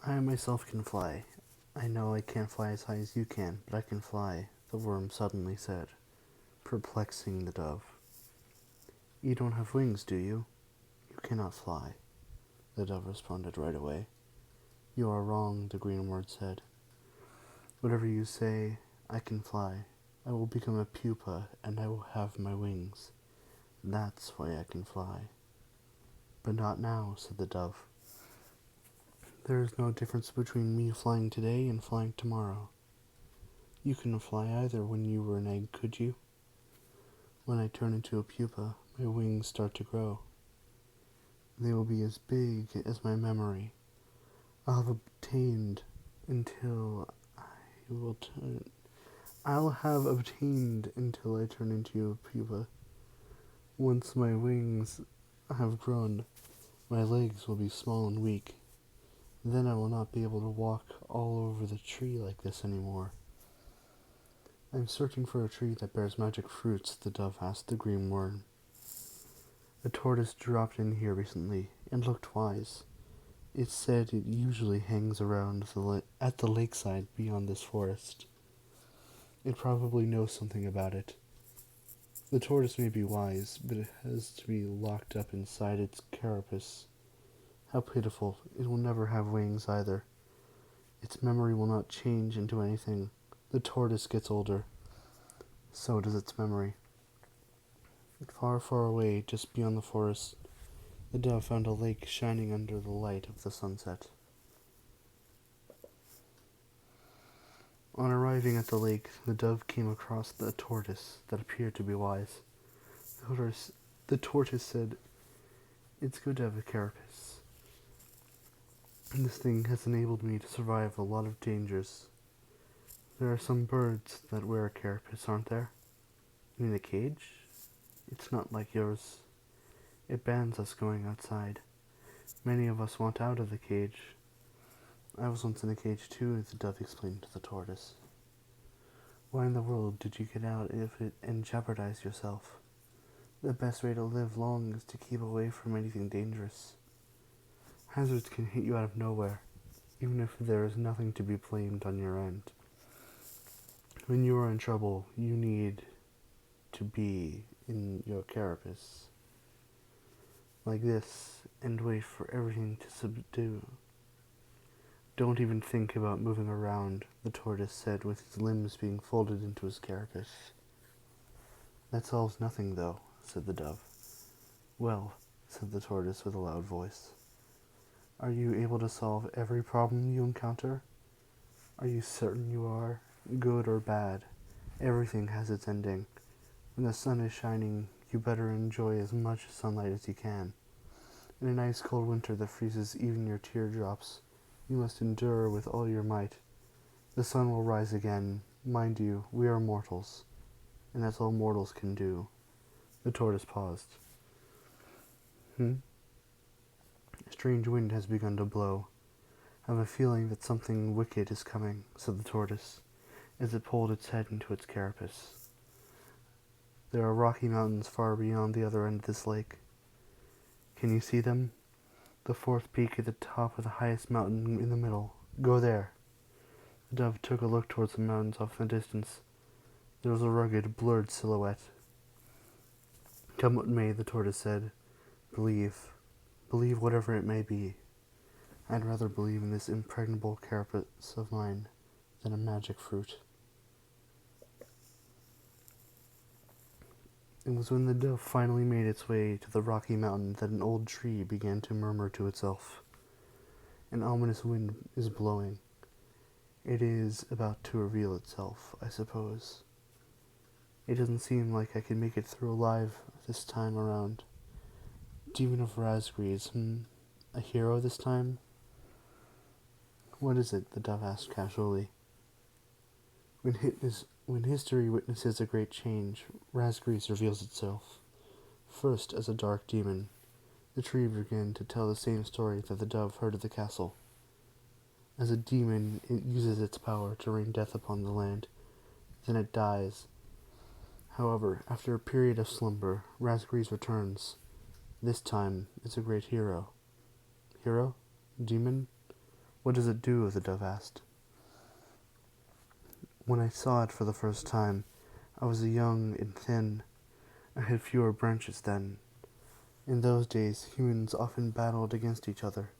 I myself can fly. I know I can't fly as high as you can, but I can fly, the worm suddenly said, perplexing the dove. You don't have wings, do you? You cannot fly, the dove responded right away. You are wrong, the green worm said. Whatever you say, I can fly. I will become a pupa, and I will have my wings. That's why I can fly. But not now, said the dove. There is no difference between me flying today and flying tomorrow. You couldn't fly either when you were an egg, could you? When I turn into a pupa, my wings start to grow. They will be as big as my memory. I'll have obtained until I will turn. I'll have obtained until I turn into a pupa. Once my wings have grown, my legs will be small and weak. Then I will not be able to walk all over the tree like this anymore. I'm searching for a tree that bears magic fruits, the dove asked the green worm. A tortoise dropped in here recently and looked wise. It said it usually hangs around at the lakeside beyond this forest. It probably knows something about it. The tortoise may be wise, but it has to be locked up inside its carapace. How pitiful. It will never have wings either. Its memory will not change into anything. The tortoise gets older. So does its memory. Far, far away, just beyond the forest, the dove found a lake shining under the light of the sunset. On arriving at the lake, the dove came across the tortoise that appeared to be wise. The tortoise said, It's good to have a carapace. This thing has enabled me to survive a lot of dangers. There are some birds that wear a carapace, aren't there? In a cage? It's not like yours. It bans us going outside. Many of us want out of the cage. I was once in a cage too, the dove explained to the tortoise. Why in the world did you get out if it and jeopardize yourself? The best way to live long is to keep away from anything dangerous. Hazards can hit you out of nowhere, even if there is nothing to be blamed on your end. When you are in trouble, you need to be in your carapace, like this, and wait for everything to subdue. Don't even think about moving around, the tortoise said, with his limbs being folded into his carapace. That solves nothing, though, said the dove. Well, said the tortoise with a loud voice. Are you able to solve every problem you encounter? Are you certain you are? Good or bad, everything has its ending. When the sun is shining, you better enjoy as much sunlight as you can. In an ice cold winter that freezes even your teardrops, you must endure with all your might. The sun will rise again. Mind you, we are mortals, and that's all mortals can do. The tortoise paused. A strange wind has begun to blow. I have a feeling that something wicked is coming, said the tortoise, as it pulled its head into its carapace. There are rocky mountains far beyond the other end of this lake. Can you see them? The fourth peak at the top of the highest mountain in the middle. Go there. The dove took a look towards the mountains off in the distance. There was a rugged, blurred silhouette. Come what may, the tortoise said. Believe whatever it may be. I'd rather believe in this impregnable carapace of mine than a magic fruit. It was when the dove finally made its way to the rocky mountain that an old tree began to murmur to itself. An ominous wind is blowing. It is about to reveal itself, I suppose. It doesn't seem like I can make it through alive this time around. Demon of Raspberries, a hero this time? What is it? The dove asked casually. When history witnesses a great change, Raspberries reveals itself. First as a dark demon, the tree began to tell the same story that the dove heard at the castle. As a demon, it uses its power to rain death upon the land. Then it dies. However, after a period of slumber, Raspberries returns. This time, it's a great hero. Hero? Demon? "What does it do?" the dove asked. "When I saw it for the first time, I was young and thin. I had fewer branches then. In those days, humans often battled against each other.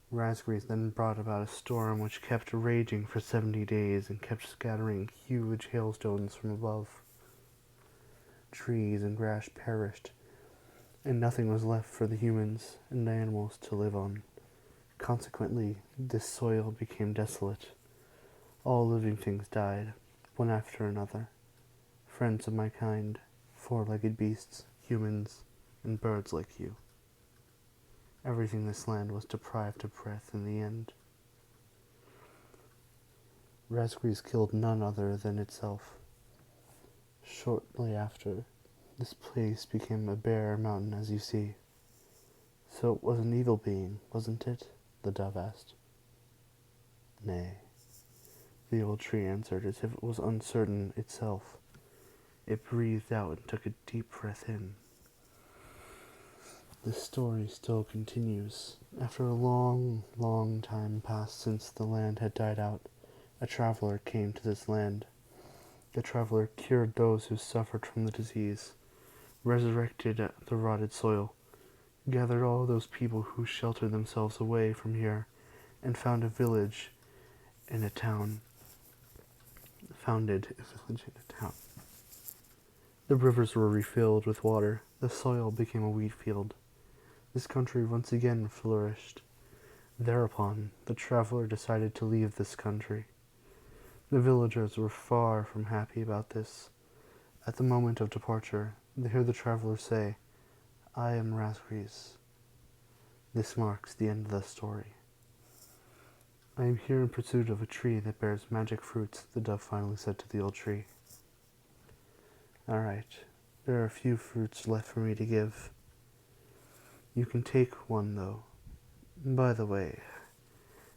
Raspberries then brought about a storm which kept raging for 70 days and kept scattering huge hailstones from above. Trees and grass perished, and nothing was left for the humans and the animals to live on. Consequently, this soil became desolate. All living things died, one after another. Friends of my kind, four-legged beasts, humans, and birds like you. Everything in this land was deprived of breath in the end. Raspberries killed none other than itself. Shortly after, this place became a bare mountain, as you see. So it was an evil being, wasn't it? The dove asked. Nay, the old tree answered, as if it was uncertain itself. It breathed out and took a deep breath in. The story still continues. After a long, long time passed since the land had died out, a traveler came to this land. The traveler cured those who suffered from the disease, resurrected the rotted soil, gathered all those people who sheltered themselves away from here, and found a village in a town. Founded a village in a town. The rivers were refilled with water. The soil became a wheat field. This country once again flourished. Thereupon, the traveler decided to leave this country. The villagers were far from happy about this. At the moment of departure, they heard the traveler say, "I am Raspberries." This marks the end of the story. "I am here in pursuit of a tree that bears magic fruits," the dove finally said to the old tree. "All right, there are a few fruits left for me to give. You can take one, though. By the way,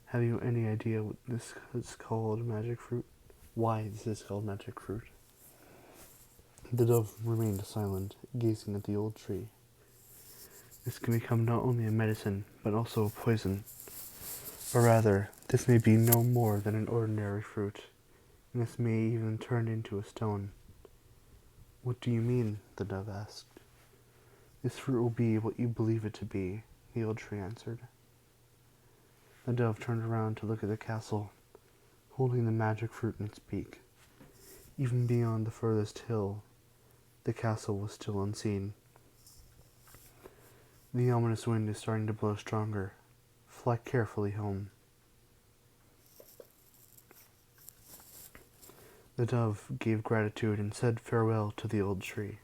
have you any idea what this is called magic fruit? Why this is called magic fruit?" The dove remained silent, gazing at the old tree. "This can become not only a medicine, but also a poison. Or rather, this may be no more than an ordinary fruit, and this may even turn into a stone." "What do you mean?" the dove asked. "This fruit will be what you believe it to be," the old tree answered. The dove turned around to look at the castle, holding the magic fruit in its beak. Even beyond the furthest hill, the castle was still unseen. "The ominous wind is starting to blow stronger. Fly carefully home." The dove gave gratitude and said farewell to the old tree,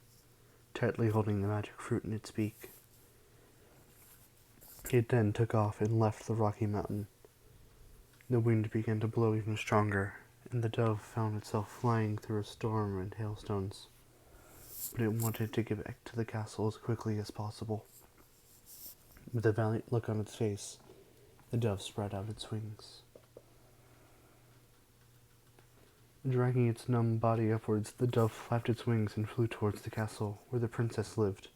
tightly holding the magic fruit in its beak. It then took off and left the rocky mountain. The wind began to blow even stronger, and the dove found itself flying through a storm and hailstones. But it wanted to get back to the castle as quickly as possible. With a valiant look on its face, the dove spread out its wings. Dragging its numb body upwards, the dove flapped its wings and flew towards the castle where the princess lived.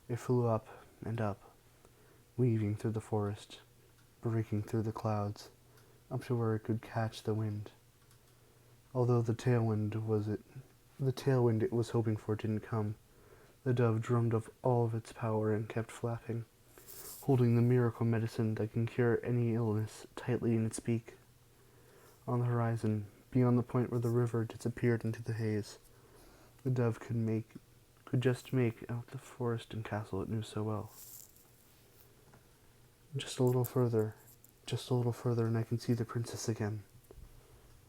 It flew up and up, weaving through the forest, breaking through the clouds, up to where it could catch the wind. Although the tailwind it was hoping for didn't come, the dove drummed up all of its power and kept flapping, holding the miracle medicine that can cure any illness tightly in its beak. On the horizon, beyond the point where the river disappeared into the haze, the dove could just make out the forest and castle it knew so well. Just a little further, and I can see the princess again.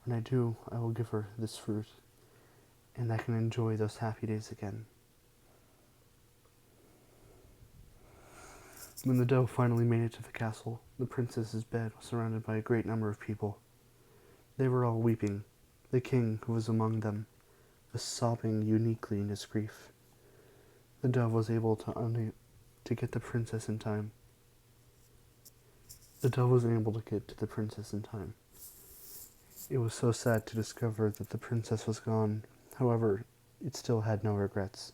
When I do, I will give her this fruit, and I can enjoy those happy days again." When the dove finally made it to the castle, the princess's bed was surrounded by a great number of people. They were all weeping. The king, who was among them, was sobbing uniquely in his grief. The dove was able to get the princess in time. The dove was able to get to the princess in time. It was so sad to discover that the princess was gone. However, it still had no regrets.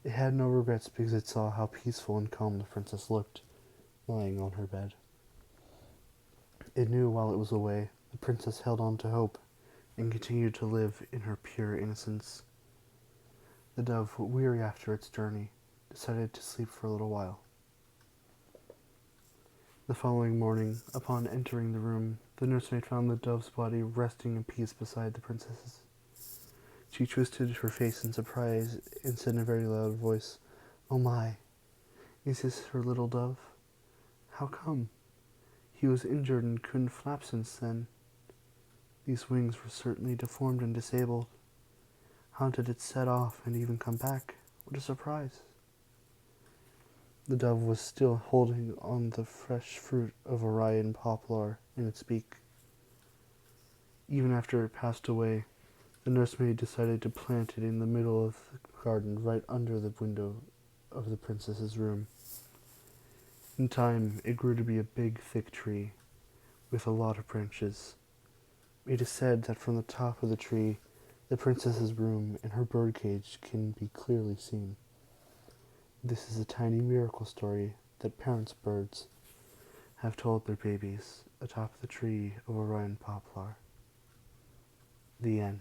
It had no regrets because it saw how peaceful and calm the princess looked, lying on her bed. It knew while it was away, the princess held on to hope and continued to live in her pure innocence. The dove, weary after its journey, decided to sleep for a little while. The following morning, upon entering the room, the nursemaid found the dove's body resting in peace beside the princess's. She twisted her face in surprise and said in a very loud voice, "Oh my, is this her little dove? How come? He was injured and couldn't flap since then. These wings were certainly deformed and disabled. How did it set off and even come back? What a surprise!" The dove was still holding on the fresh fruit of Orion poplar in its beak. Even after it passed away, the nursemaid decided to plant it in the middle of the garden right under the window of the princess's room. In time, it grew to be a big, thick tree with a lot of branches. It is said that from the top of the tree, the princess's room and her birdcage can be clearly seen. This is a tiny miracle story that parents' birds have told their babies atop the tree of Orion poplar. The end.